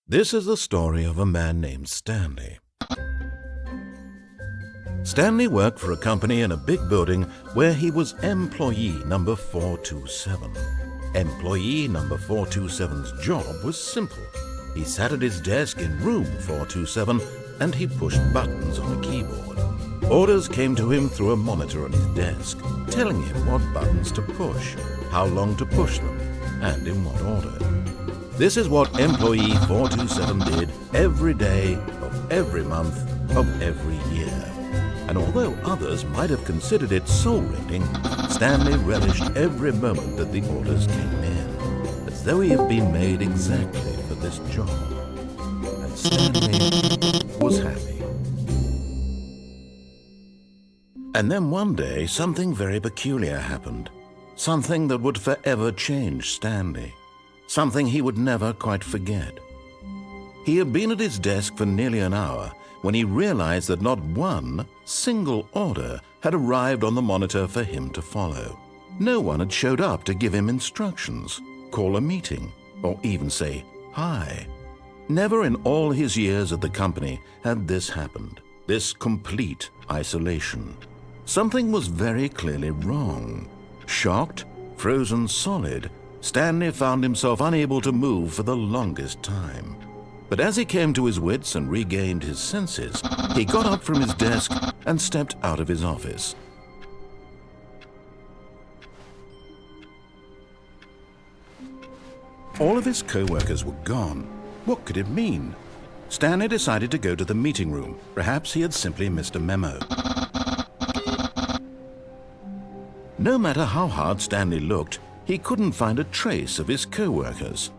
This is the story of a man named Stanley. Stanley worked for a company in a big building where he was employee number 427. Employee number 427's job was simple. He sat at his desk in room 427 and he pushed buttons on a keyboard. Orders came to him through a monitor on his desk, telling him what buttons to push, how long to push them, and in what order. This is what employee 427 did every day of every month of every year. And although others might have considered it soul-rending, Stanley relished every moment that the orders came in, as though he had been made exactly for this job. And Stanley was happy. And then one day, something very peculiar happened. Something that would forever change Stanley. Something he would never quite forget. He had been at his desk for nearly an hour when he realized that not one single order had arrived on the monitor for him to follow. No one had showed up to give him instructions, call a meeting, or even say hi. Never in all his years at the company had this happened, this complete isolation. Something was very clearly wrong. Shocked, frozen solid, Stanley found himself unable to move for the longest time. But as he came to his wits and regained his senses, he got up from his desk and stepped out of his office. All of his co-workers were gone. What could it mean? Stanley decided to go to the meeting room. Perhaps he had simply missed a memo. No matter how hard Stanley looked, he couldn't find a trace of his co-workers.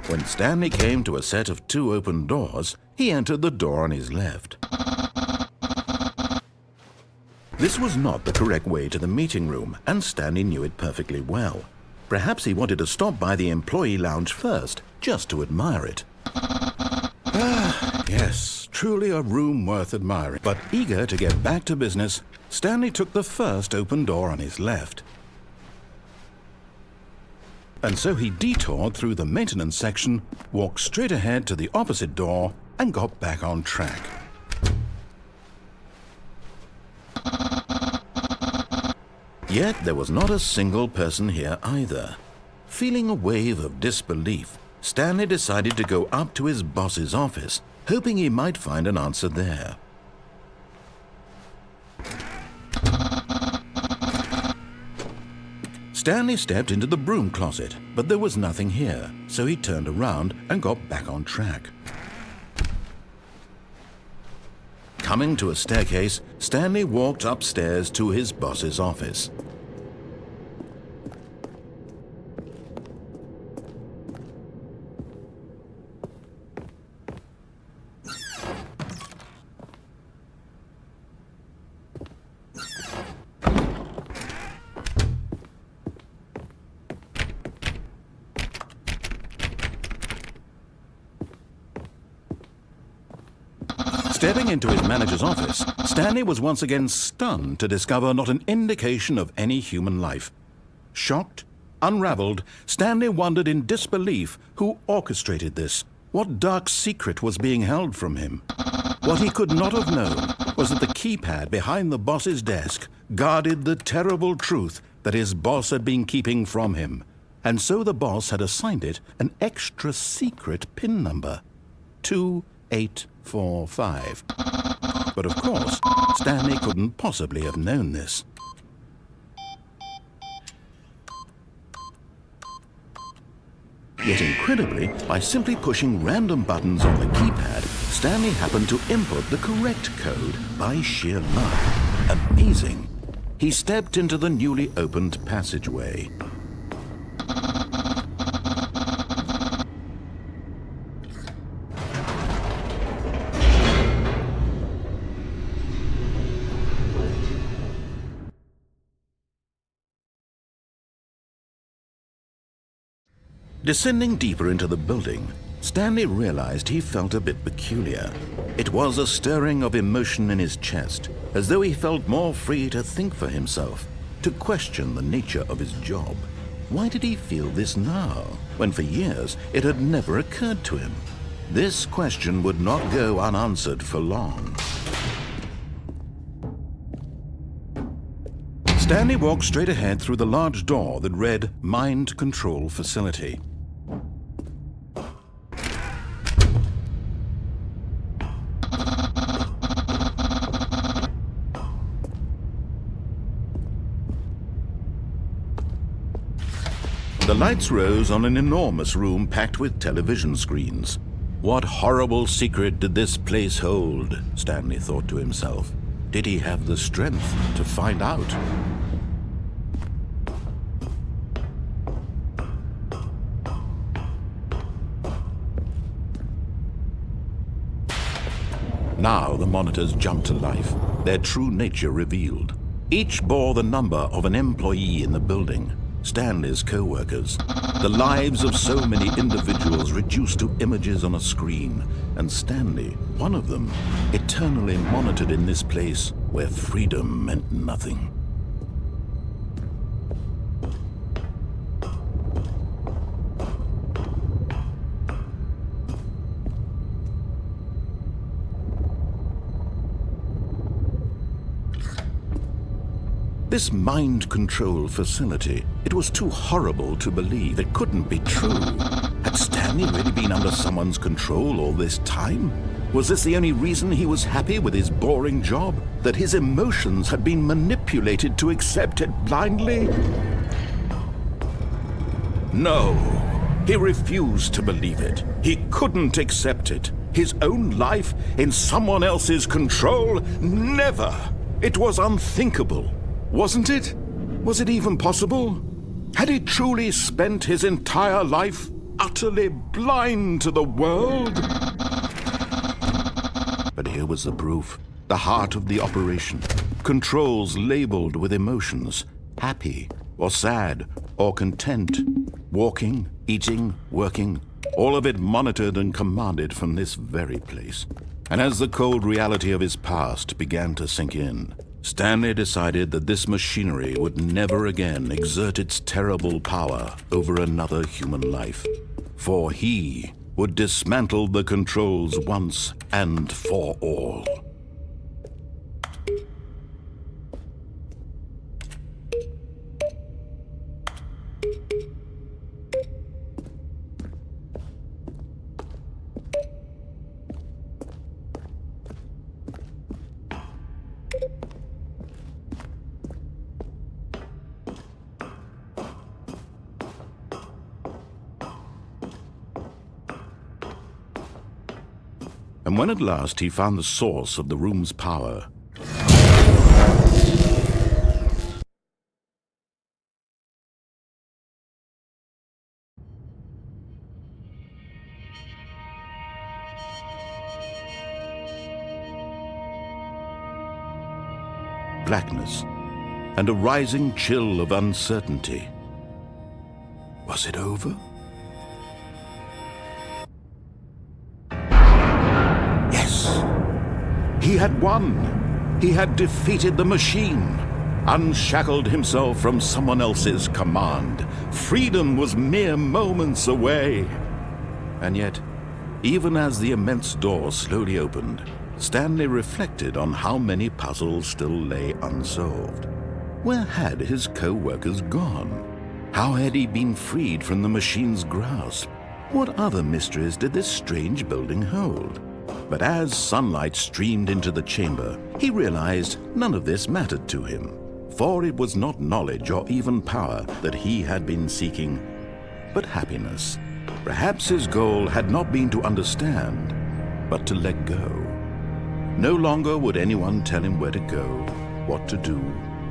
When Stanley came to a set of 2 open doors, he entered the door on his left. This was not the correct way to the meeting room, and Stanley knew it perfectly well. Perhaps he wanted to stop by the employee lounge first, just to admire it. Yes, truly a room worth admiring. But eager to get back to business, Stanley took the first open door on his left. And so he detoured through the maintenance section, walked straight ahead to the opposite door, and got back on track. Yet there was not a single person here either. Feeling a wave of disbelief, Stanley decided to go up to his boss's office, hoping he might find an answer there. Stanley stepped into the broom closet, but there was nothing here, so he turned around and got back on track. Coming to a staircase, Stanley walked upstairs to his boss's office. Stepping into his manager's office, Stanley was once again stunned to discover not an indication of any human life. Shocked, unraveled, Stanley wondered in disbelief who orchestrated this. What dark secret was being held from him? What he could not have known was that the keypad behind the boss's desk guarded the terrible truth that his boss had been keeping from him. And so the boss had assigned it an extra secret PIN number, 2845. But of course, Stanley couldn't possibly have known this. Yet incredibly, by simply pushing random buttons on the keypad, Stanley happened to input the correct code by sheer luck. Amazing. He stepped into the newly opened passageway. Descending deeper into the building, Stanley realized he felt a bit peculiar. It was a stirring of emotion in his chest, as though he felt more free to think for himself, to question the nature of his job. Why did he feel this now, when for years it had never occurred to him? This question would not go unanswered for long. Stanley walked straight ahead through the large door that read Mind Control Facility. The lights rose on an enormous room packed with television screens. What horrible secret did this place hold? Stanley thought to himself. Did he have the strength to find out? Now the monitors jumped to life, their true nature revealed. Each bore the number of an employee in the building, Stanley's co-workers, the lives of so many individuals reduced to images on a screen, and Stanley, one of them, eternally monitored in this place where freedom meant nothing. This mind control facility, it was too horrible to believe. It couldn't be true. Had Stanley really been under someone's control all this time? Was this the only reason he was happy with his boring job? That his emotions had been manipulated to accept it blindly? No, he refused to believe it. He couldn't accept it. His own life in someone else's control? Never! It was unthinkable. Wasn't it? Was it even possible? Had he truly spent his entire life utterly blind to the world? But here was the proof. The heart of the operation. Controls labeled with emotions. Happy, or sad, or content. Walking, eating, working. All of it monitored and commanded from this very place. And as the cold reality of his past began to sink in, Stanley decided that this machinery would never again exert its terrible power over another human life, for he would dismantle the controls once and for all. And when at last he found the source of the room's power, blackness and a rising chill of uncertainty. Was it over? He had won. He had defeated the machine, unshackled himself from someone else's command. Freedom was mere moments away. And yet, even as the immense door slowly opened, Stanley reflected on how many puzzles still lay unsolved. Where had his co-workers gone? How had he been freed from the machine's grasp? What other mysteries did this strange building hold? But as sunlight streamed into the chamber, he realized none of this mattered to him, for it was not knowledge or even power that he had been seeking, but happiness. Perhaps his goal had not been to understand, but to let go. No longer would anyone tell him where to go, what to do,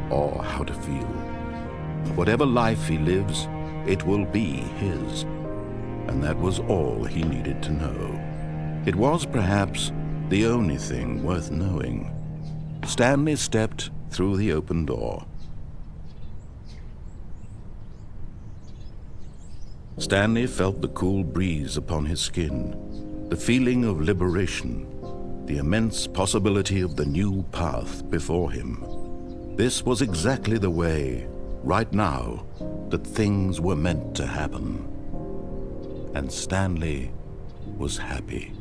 or how to feel. Whatever life he lives, it will be his. And that was all he needed to know. It was perhaps the only thing worth knowing. Stanley stepped through the open door. Stanley felt the cool breeze upon his skin, the feeling of liberation, the immense possibility of the new path before him. This was exactly the way, right now, that things were meant to happen. And Stanley was happy.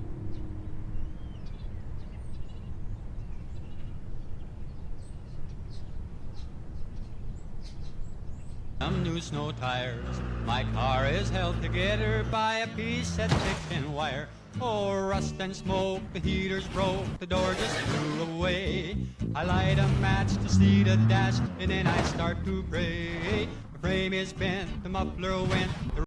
Some new snow tires. My car is held together by a piece of chicken wire. Oh, rust and smoke, the heater's broke, the door just flew away. I light a match to see the dash, and then I start to pray. The frame is bent, the muffler went.